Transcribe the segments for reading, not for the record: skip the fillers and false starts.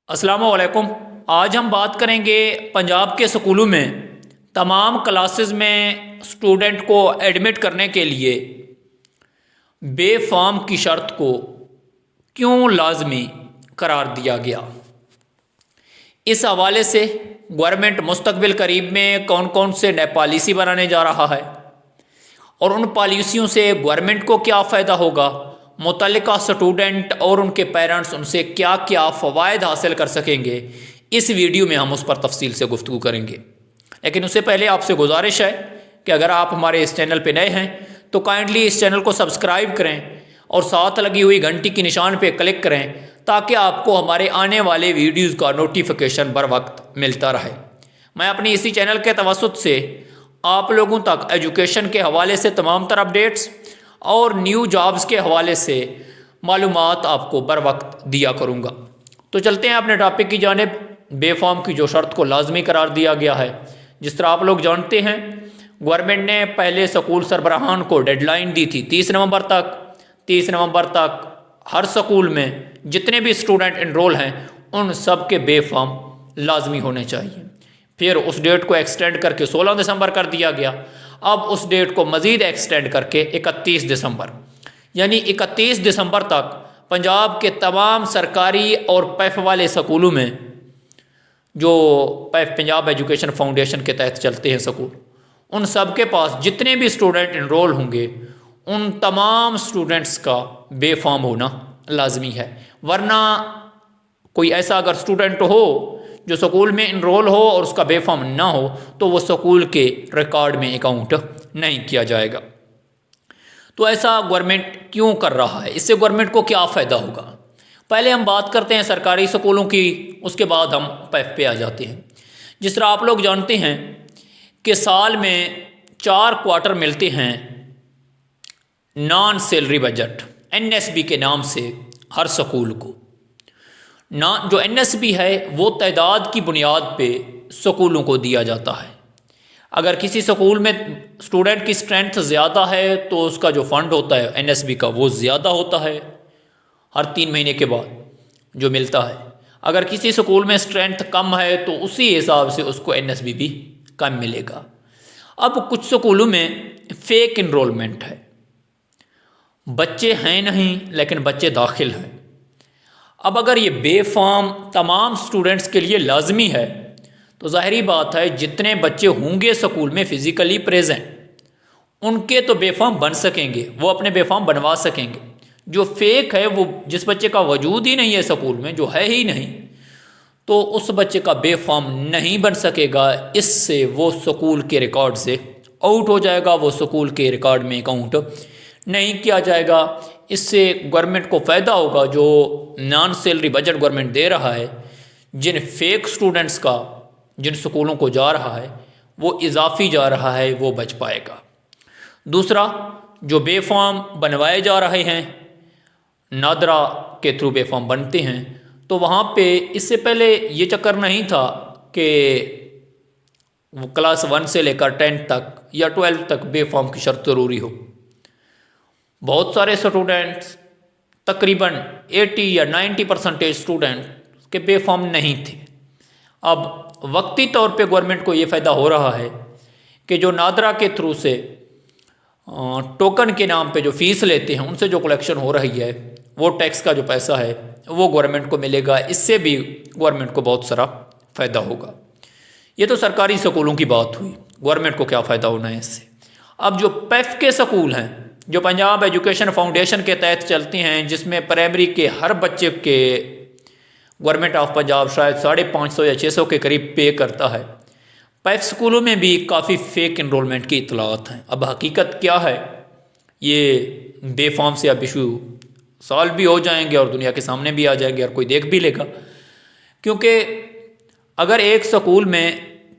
السلام علیکم۔ آج ہم بات کریں گے پنجاب کے سکولوں میں تمام کلاسز میں اسٹوڈنٹ کو ایڈمٹ کرنے کے لیے بے فارم کی شرط کو کیوں لازمی قرار دیا گیا۔ اس حوالے سے گورنمنٹ مستقبل قریب میں کون کون سے نئے پالیسی بنانے جا رہا ہے اور ان پالیسیوں سے گورنمنٹ کو کیا فائدہ ہوگا، متعلقہ اسٹوڈنٹ اور ان کے پیرنٹس ان سے کیا کیا فوائد حاصل کر سکیں گے، اس ویڈیو میں ہم اس پر تفصیل سے گفتگو کریں گے۔ لیکن اس سے پہلے آپ سے گزارش ہے کہ اگر آپ ہمارے اس چینل پہ نئے ہیں تو کائنڈلی اس چینل کو سبسکرائب کریں اور ساتھ لگی ہوئی گھنٹی کی نشان پہ کلک کریں تاکہ آپ کو ہمارے آنے والے ویڈیوز کا نوٹیفیکیشن بر وقت ملتا رہے۔ میں اپنی اسی چینل کے توسط سے آپ لوگوں تک ایجوکیشن کے حوالے سے تمام تر اپڈیٹس اور نیو جابز کے حوالے سے معلومات آپ کو بر وقت دیا کروں گا۔ تو چلتے ہیں اپنے ٹاپک کی جانب۔ بے فارم کی جو شرط کو لازمی قرار دیا گیا ہے، جس طرح آپ لوگ جانتے ہیں گورنمنٹ نے پہلے سکول سربراہان کو ڈیڈ لائن دی تھی 30 نومبر تک ہر سکول میں جتنے بھی اسٹوڈنٹ انرول ہیں ان سب کے بے فارم لازمی ہونے چاہیے۔ پھر اس ڈیٹ کو ایکسٹینڈ کر کے 16 دسمبر کر دیا گیا۔ اب اس ڈیٹ کو مزید ایکسٹینڈ کر کے 31 دسمبر، یعنی 31 دسمبر تک پنجاب کے تمام سرکاری اور پیف والے سکولوں میں، جو پیف پنجاب ایجوکیشن فاؤنڈیشن کے تحت چلتے ہیں سکول، ان سب کے پاس جتنے بھی اسٹوڈنٹ انرول ہوں گے ان تمام اسٹوڈنٹس کا بے فارم ہونا لازمی ہے۔ ورنہ کوئی ایسا اگر اسٹوڈنٹ ہو جو سکول میں انرول ہو اور اس کا بے فارم نہ ہو تو وہ سکول کے ریکارڈ میں اکاؤنٹ نہیں کیا جائے گا۔ تو ایسا گورنمنٹ کیوں کر رہا ہے؟ اس سے گورنمنٹ کو کیا فائدہ ہوگا؟ پہلے ہم بات کرتے ہیں سرکاری سکولوں کی، اس کے بعد ہم پیف پہ آ جاتے ہیں۔ جس طرح آپ لوگ جانتے ہیں کہ سال میں 4 کوارٹر ملتے ہیں نان سیلری بجٹ NSB کے نام سے ہر سکول کو۔ جو NSB ہے وہ تعداد کی بنیاد پہ سکولوں کو دیا جاتا ہے۔ اگر کسی سکول میں اسٹوڈنٹ کی اسٹرینتھ زیادہ ہے تو اس کا جو فنڈ ہوتا ہے NSB کا وہ زیادہ ہوتا ہے ہر 3 مہینے کے بعد جو ملتا ہے۔ اگر کسی سکول میں اسٹرینتھ کم ہے تو اسی حساب سے اس کو NSB بھی کم ملے گا۔ اب کچھ سکولوں میں فیک انرولمنٹ ہے، بچے ہیں نہیں لیکن بچے داخل ہیں۔ اب اگر یہ بے فارم تمام اسٹوڈنٹس کے لیے لازمی ہے تو ظاہری بات ہے جتنے بچے ہوں گے سکول میں فزیکلی پریزنٹ ان کے تو بے فارم بن سکیں گے، وہ اپنے بے فارم بنوا سکیں گے۔ جو فیک ہے، وہ جس بچے کا وجود ہی نہیں ہے سکول میں، جو ہے ہی نہیں، تو اس بچے کا بے فارم نہیں بن سکے گا۔ اس سے وہ سکول کے ریکارڈ سے آؤٹ ہو جائے گا، وہ سکول کے ریکارڈ میں اکاؤنٹ نہیں کیا جائے گا۔ اس سے گورنمنٹ کو فائدہ ہوگا، جو نان سیلری بجٹ گورنمنٹ دے رہا ہے جن فیک سٹوڈنٹس کا جن سکولوں کو جا رہا ہے وہ اضافی جا رہا ہے، وہ بچ پائے گا۔ دوسرا، جو بے فارم بنوائے جا رہے ہیں نادرا کے تھرو بے فارم بنتے ہیں، تو وہاں پہ اس سے پہلے یہ چکر نہیں تھا کہ وہ کلاس 1 سے لے کر 10 تک یا 12 تک بے فارم کی شرط ضروری ہو۔ بہت سارے اسٹوڈنٹس تقریباً 80 یا 90% اسٹوڈنٹ کے بے فارم نہیں تھے۔ اب وقتی طور پہ گورنمنٹ کو یہ فائدہ ہو رہا ہے کہ جو نادرا کے تھرو سے ٹوکن کے نام پہ جو فیس لیتے ہیں ان سے جو کلیکشن ہو رہی ہے، وہ ٹیکس کا جو پیسہ ہے وہ گورنمنٹ کو ملے گا۔ اس سے بھی گورنمنٹ کو بہت سارا فائدہ ہوگا۔ یہ تو سرکاری سکولوں کی بات ہوئی، گورنمنٹ کو کیا فائدہ ہونا ہے اس سے۔ اب جو پیف کے سکول ہیں جو پنجاب ایجوکیشن فاؤنڈیشن کے تحت چلتے ہیں، جس میں پرائمری کے ہر بچے کے گورنمنٹ آف پنجاب شاید 550 یا 600 کے قریب پے کرتا ہے، پیف سکولوں میں بھی کافی فیک انرولمنٹ کی اطلاعات ہیں۔ اب حقیقت کیا ہے، یہ بے فارم سے اب ایشو سالو بھی ہو جائیں گے اور دنیا کے سامنے بھی آ جائیں گے اور کوئی دیکھ بھی لے گا۔ کیونکہ اگر ایک سکول میں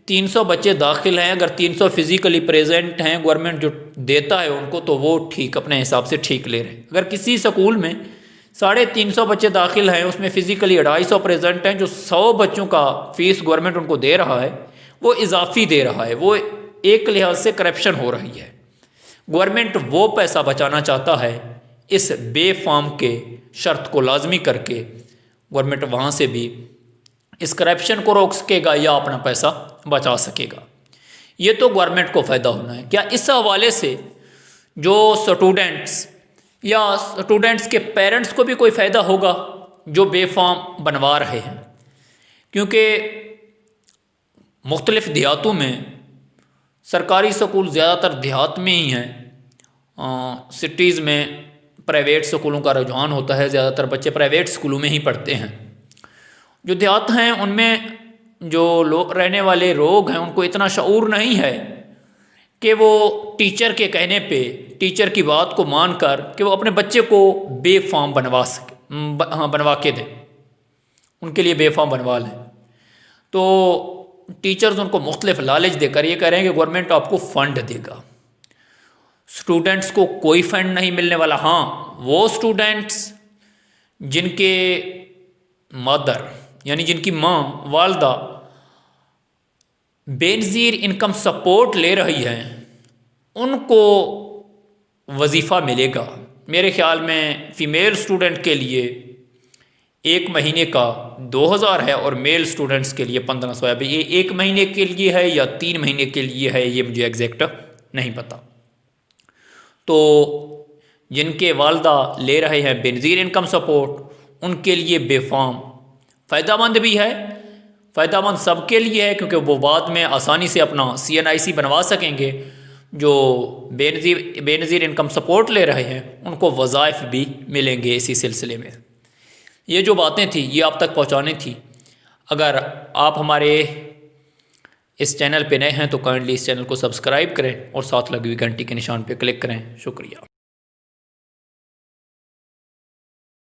300 بچے داخل ہیں، اگر 300 فزیکلی پریزنٹ ہیں، گورنمنٹ جو دیتا ہے ان کو تو وہ ٹھیک اپنے حساب سے ٹھیک لے رہے ہیں۔ اگر کسی سکول میں 350 بچے داخل ہیں، اس میں فزیکلی 250 پریزنٹ ہیں، جو 100 بچوں کا فیس گورنمنٹ ان کو دے رہا ہے وہ اضافی دے رہا ہے، وہ ایک لحاظ سے کرپشن ہو رہی ہے۔ گورنمنٹ وہ پیسہ بچانا چاہتا ہے، اس بے فارم کے شرط کو لازمی کر کے گورنمنٹ وہاں سے بھی اس کرپشن کو روک سکے گا یا اپنا پیسہ بچا سکے گا۔ یہ تو گورنمنٹ کو فائدہ ہونا ہے۔ کیا اس حوالے سے جو اسٹوڈنٹس یا اسٹوڈنٹس کے پیرنٹس کو بھی کوئی فائدہ ہوگا جو بے فارم بنوا رہے ہیں؟ کیونکہ مختلف دیہاتوں میں سرکاری سکول زیادہ تر دیہات میں ہی ہیں، سٹیز میں پرائیویٹ سکولوں کا رجحان ہوتا ہے، زیادہ تر بچے پرائیویٹ سکولوں میں ہی پڑھتے ہیں۔ جو دیہات ہیں ان میں جو لوگ رہنے والے لوگ ہیں ان کو اتنا شعور نہیں ہے کہ وہ ٹیچر کے کہنے پہ، ٹیچر کی بات کو مان کر کہ وہ اپنے بچے کو بے فارم بنوا کے دیں، ان کے لیے بے فارم بنوا لیں۔ تو ٹیچرز ان کو مختلف لالچ دے کر یہ کہہ رہے ہیں کہ گورنمنٹ آپ کو فنڈ دے گا، اسٹوڈنٹس کو کوئی فنڈ نہیں ملنے والا۔ ہاں، وہ اسٹوڈنٹس جن کے مادر یعنی جن کی ماں والدہ بے نظیر انکم سپورٹ لے رہی ہیں ان کو وظیفہ ملے گا۔ میرے خیال میں فیمیل اسٹوڈنٹ کے لیے 1 مہینے کا 2000 ہے اور میل اسٹوڈنٹس کے لیے 1500 ہے۔ یہ 1 مہینے کے لیے ہے یا 3 مہینے کے لیے ہے یہ مجھے ایگزیکٹ نہیں پتہ۔ تو جن کے والدہ لے رہے ہیں بے نظیر انکم سپورٹ ان کے لیے بے فارم فائدہ مند بھی ہے، فائدہ مند سب کے لیے ہے، کیونکہ وہ بعد میں آسانی سے اپنا CNIC بنوا سکیں گے۔ جو بے نظیر انکم سپورٹ لے رہے ہیں ان کو وظائف بھی ملیں گے اسی سلسلے میں۔ یہ جو باتیں تھیں یہ آپ تک پہنچانی تھی۔ اگر آپ ہمارے اس چینل پہ نئے ہیں تو کائنڈلی اس چینل کو سبسکرائب کریں اور ساتھ لگی ہوئی گھنٹی کے نشان پہ کلک کریں۔ شکریہ۔